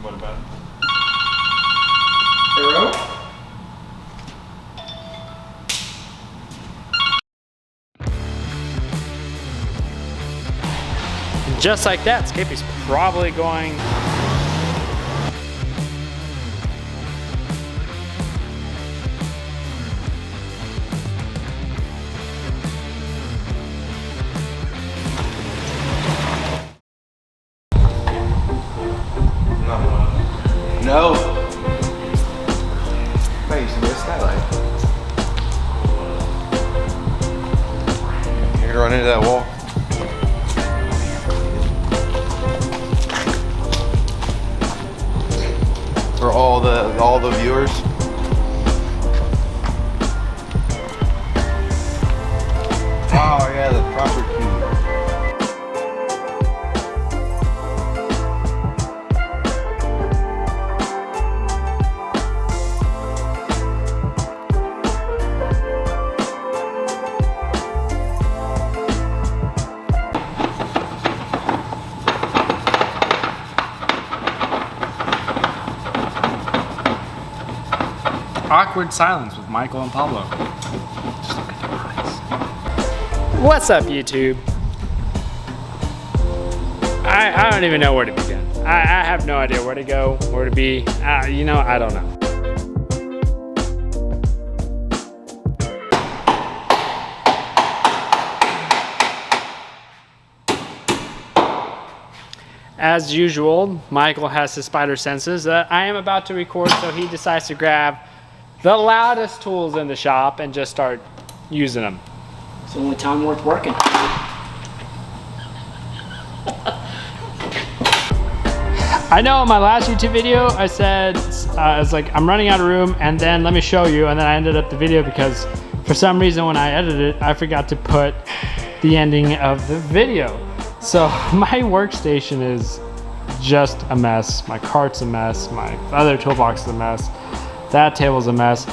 What about it? Hello? Just like that, Skippy's probably going. No. Wait, you see the skylight? You're gonna run into that wall. For all the viewers. Oh yeah, the proper key. Awkward silence with Michael and Pablo. Just look at their eyes. What's up, YouTube? I don't even know where to begin. I have no idea where to go, where to be. You know, I don't know. As usual, Michael has his spider senses. I am about to record, so he decides to grab the loudest tools in the shop and just start using them. It's the only time worth working. I know in my last YouTube video, I said, I was like, I'm running out of room and then let me show you. And then I ended up the video because for some reason when I edited it, I forgot to put the ending of the video. So my workstation is just a mess. My cart's a mess. My other toolbox is a mess. That table's a mess.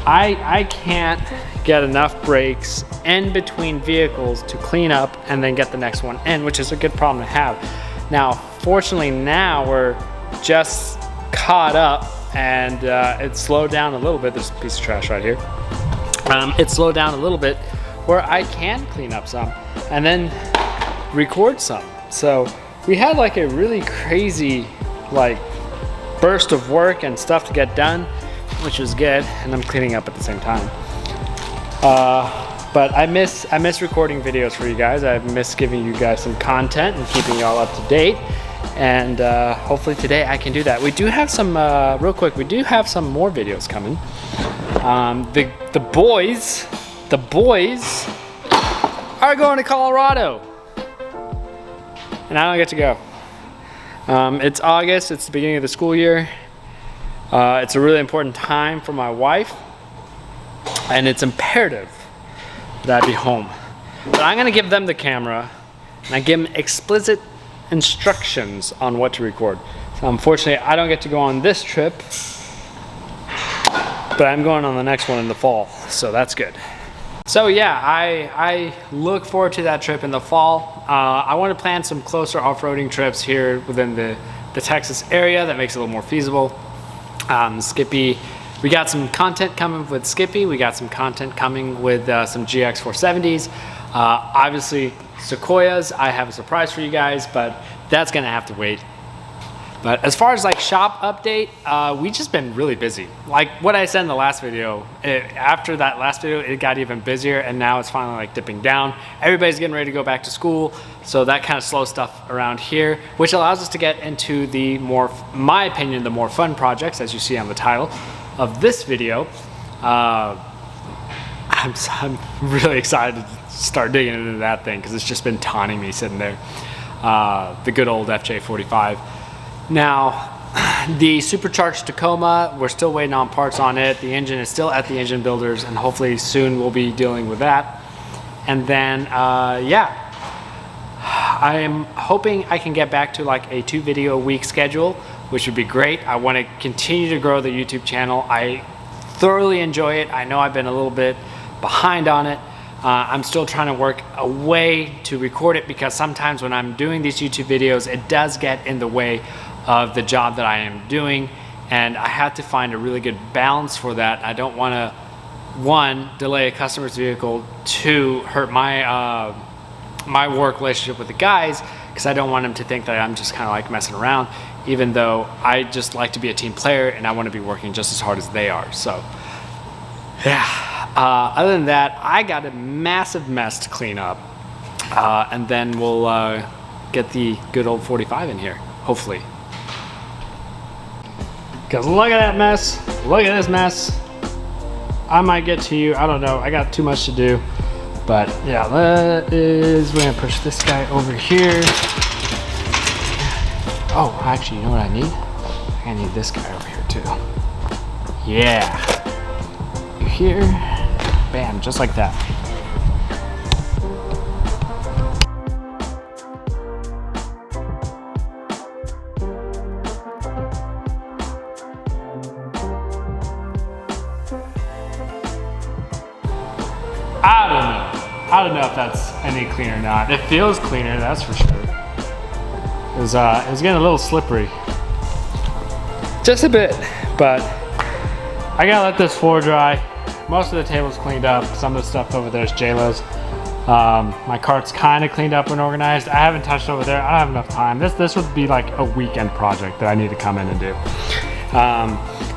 I can't get enough breaks in between vehicles to clean up and then get the next one in, which is a good problem to have. Now, fortunately now we're just caught up and it slowed down a little bit. There's a piece of trash right here. It slowed down a little bit where I can clean up some and then record some. So we had like a really crazy like burst of work and stuff to get done, which was good, and I'm cleaning up at the same time. But I miss recording videos for you guys. I miss giving you guys some content and keeping y'all up to date. And hopefully today I can do that. We do have some, real quick, we do have some more videos coming. The boys are going to Colorado. And I don't get to go. It's August, it's the beginning of the school year. It's a really important time for my wife, and it's imperative that I be home. But I'm gonna give them the camera, and I give them explicit instructions on what to record. So unfortunately, I don't get to go on this trip, but I'm going on the next one in the fall, so that's good. So yeah, I look forward to that trip in the fall. I want to plan some closer off-roading trips here within the Texas area that makes it a little more feasible. Skippy, we got some content coming with Skippy. We got some content coming with some GX 470s. Obviously, Sequoias, I have a surprise for you guys, but that's gonna have to wait. But as far as like shop update, we just been really busy. Like what I said in the last video, after that last video, it got even busier and now it's finally like dipping down. Everybody's getting ready to go back to school. So that kind of slows stuff around here, which allows us to get into the more, my opinion, the more fun projects, as you see on the title of this video. I'm really excited to start digging into that thing because it's just been taunting me sitting there. The good old FJ45. Now, the Supercharged Tacoma, we're still waiting on parts on it. The engine is still at the engine builders, and hopefully soon we'll be dealing with that. And then, yeah, I'm hoping I can get back to like a 2-video a week schedule, which would be great. I want to continue to grow the YouTube channel. I thoroughly enjoy it. I know I've been a little bit behind on it. I'm still trying to work a way to record it because sometimes when I'm doing these YouTube videos, it does get in the way of the job that I am doing, and I have to find a really good balance for that. I don't want to, one, delay a customer's vehicle, two, hurt my my work relationship with the guys, because I don't want them to think that I'm just kind of like messing around, even though I just like to be a team player and I want to be working just as hard as they are. So yeah, other than that, I got a massive mess to clean up, and then we'll get the good old 45 in here, hopefully. Because look at that mess, look at this mess. I might get to you, I don't know, I got too much to do. But yeah, we're gonna push this guy over here. Oh, actually, you know what I need? I need this guy over here too. Yeah. You're here, bam, just like that. I don't know if that's any cleaner or not. It feels cleaner, that's for sure. It was getting a little slippery. Just a bit, but I gotta let this floor dry. Most of the table's cleaned up. Some of the stuff over there is J-Lo's. My cart's kind of cleaned up and organized. I haven't touched over there. I don't have enough time. This would be like a weekend project that I need to come in and do.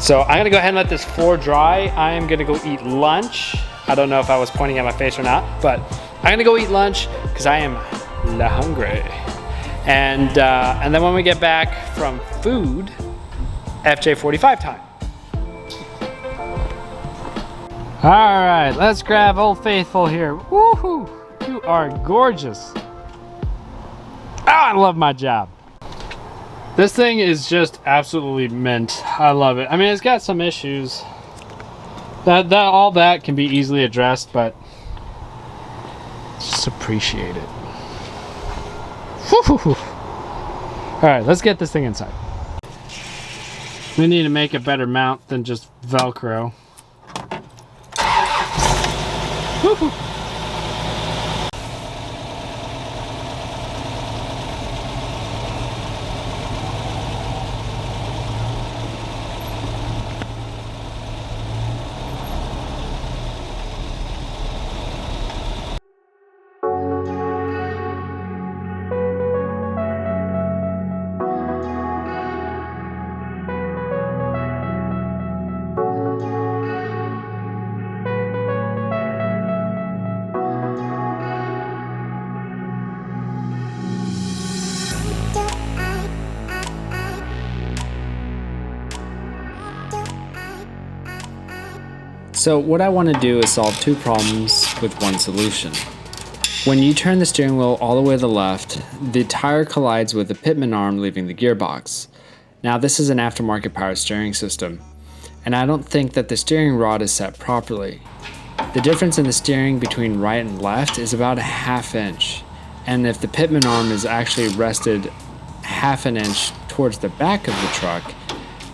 So I'm gonna go ahead and let this floor dry. I am gonna go eat lunch. I don't know if I was pointing at my face or not, but I'm gonna go eat lunch because I am hungry. And then when we get back from food, FJ45 time. All right, let's grab Old Faithful here. Woohoo! You are gorgeous. Oh, I love my job. This thing is just absolutely mint. I love it. I mean, it's got some issues. All that can be easily addressed, but just appreciate it. Woo-hoo-hoo. All right, let's get this thing inside. We need to make a better mount than just Velcro. Woo-hoo. So what I want to do is solve two problems with one solution. When you turn the steering wheel all the way to the left, the tire collides with the Pitman arm leaving the gearbox. Now this is an aftermarket power steering system, and I don't think that the steering rod is set properly. The difference in the steering between right and left is about a ½ inch, and if the Pitman arm is actually rested ½ an inch towards the back of the truck,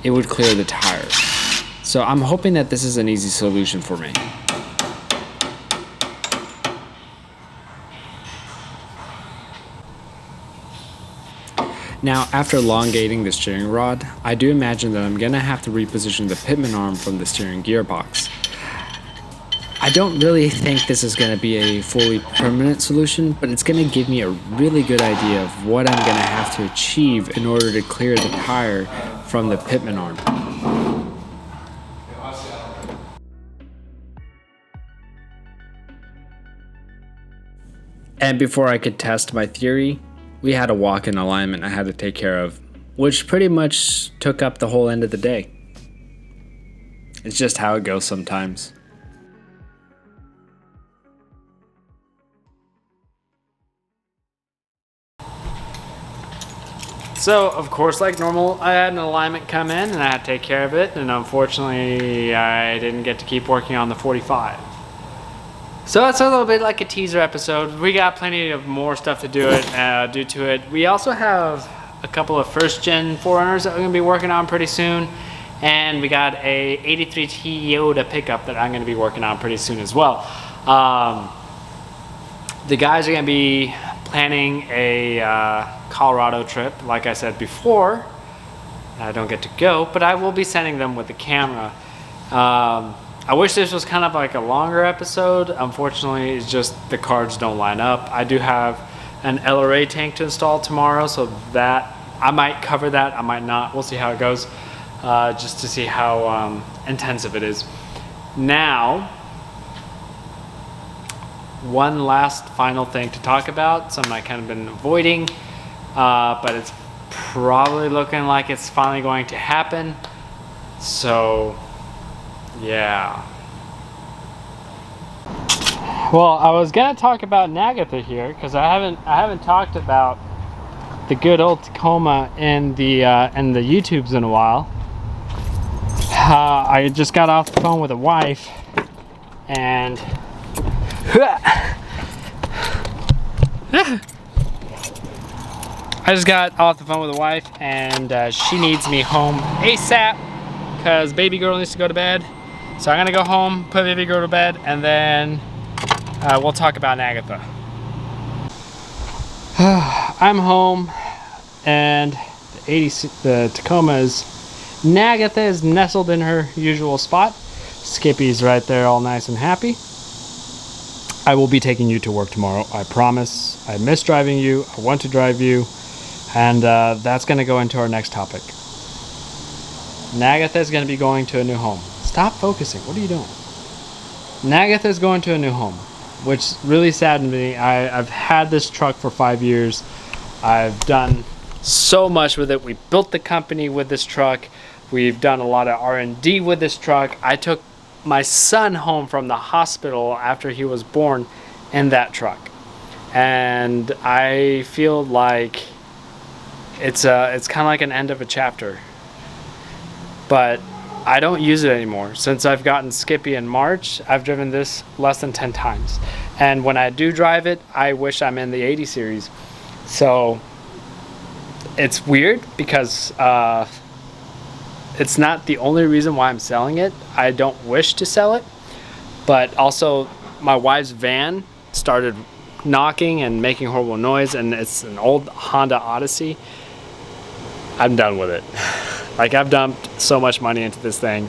it would clear the tire. So I'm hoping that this is an easy solution for me. Now, after elongating the steering rod, I do imagine that I'm gonna have to reposition the Pitman arm from the steering gearbox. I don't really think this is gonna be a fully permanent solution, but it's gonna give me a really good idea of what I'm gonna have to achieve in order to clear the tire from the Pitman arm. And before I could test my theory, we had a walk-in alignment I had to take care of, which pretty much took up the whole end of the day. It's just how it goes sometimes. So, of course, like normal, I had an alignment come in and I had to take care of it, and unfortunately, I didn't get to keep working on the 45. So it's a little bit like a teaser episode. We got plenty of more stuff to do to it. We also have a couple of first-gen 4Runners that we're gonna be working on pretty soon, and we got a 83 Toyota pickup that I'm gonna be working on pretty soon as well. The guys are gonna be planning a Colorado trip, like I said before, I don't get to go, but I will be sending them with the camera. I wish this was kind of like a longer episode. Unfortunately, it's just the cards don't line up. I do have an LRA tank to install tomorrow, so that I might cover that, I might not. We'll see how it goes, just to see how intensive it is. Now, one last final thing to talk about, something I kind of been avoiding, but it's probably looking like it's finally going to happen. So yeah. Well, I was gonna talk about Nagatha here because I haven't talked about the good old Tacoma in the YouTubes in a while. I just got off the phone with a wife, and I just got off the phone with a wife, and she needs me home ASAP because baby girl needs to go to bed. So I'm gonna go home, put baby girl to bed, and then we'll talk about Nagatha. I'm home, and the Nagatha is nestled in her usual spot. Skippy's right there, all nice and happy. I will be taking you to work tomorrow, I promise. I miss driving you, I want to drive you, and that's gonna go into our next topic. Nagatha is gonna be going to a new home. Stop focusing, what are you doing? Nagatha is going to a new home, which really saddened me. I've had this truck for 5 years. I've done so much with it. We built the company with this truck. We've done a lot of R&D with this truck. I took my son home from the hospital after he was born in that truck. And I feel like it's kind of like an end of a chapter. But I don't use it anymore. Since I've gotten Skippy in March, I've driven this less than 10 times. And when I do drive it, I wish I'm in the 80 series. So it's weird because it's not the only reason why I'm selling it. I don't wish to sell it, but also my wife's van started knocking and making horrible noise, and it's an old Honda Odyssey. I'm done with it. Like, I've dumped so much money into this thing,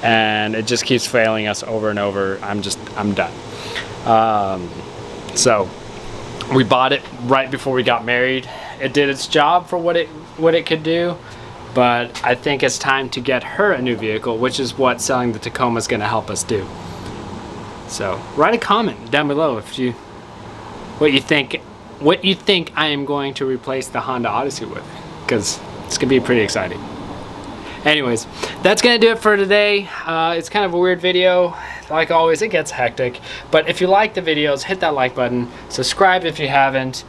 and it just keeps failing us over and over. I'm done. So we bought it right before we got married. It did its job for what it could do, but I think it's time to get her a new vehicle, which is what selling the Tacoma is going to help us do. So write a comment down below what you think I am going to replace the Honda Odyssey with, because it's gonna be pretty exciting. Anyways, that's gonna do it for today. It's kind of a weird video. Like always, it gets hectic, but if you like the videos, hit that like button, subscribe if you haven't.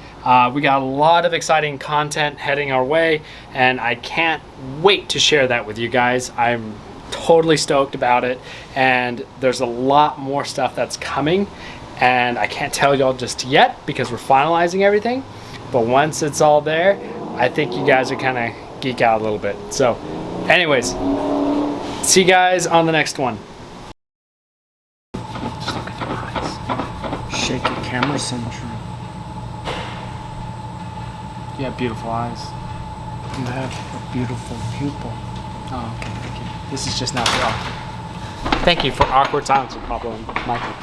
We got a lot of exciting content heading our way, and I can't wait to share that with you guys. I'm totally stoked about it, and there's a lot more stuff that's coming, and I can't tell y'all just yet because we're finalizing everything, but once it's all there, I think you guys are kind of geek out a little bit. So anyways, see you guys on the next one. Just look at their eyes. Shaky camera syndrome. You have beautiful eyes. You have a beautiful pupil. Oh, okay, thank you. This is just not the awkward. Thank you for awkward silence, Pablo and Michael.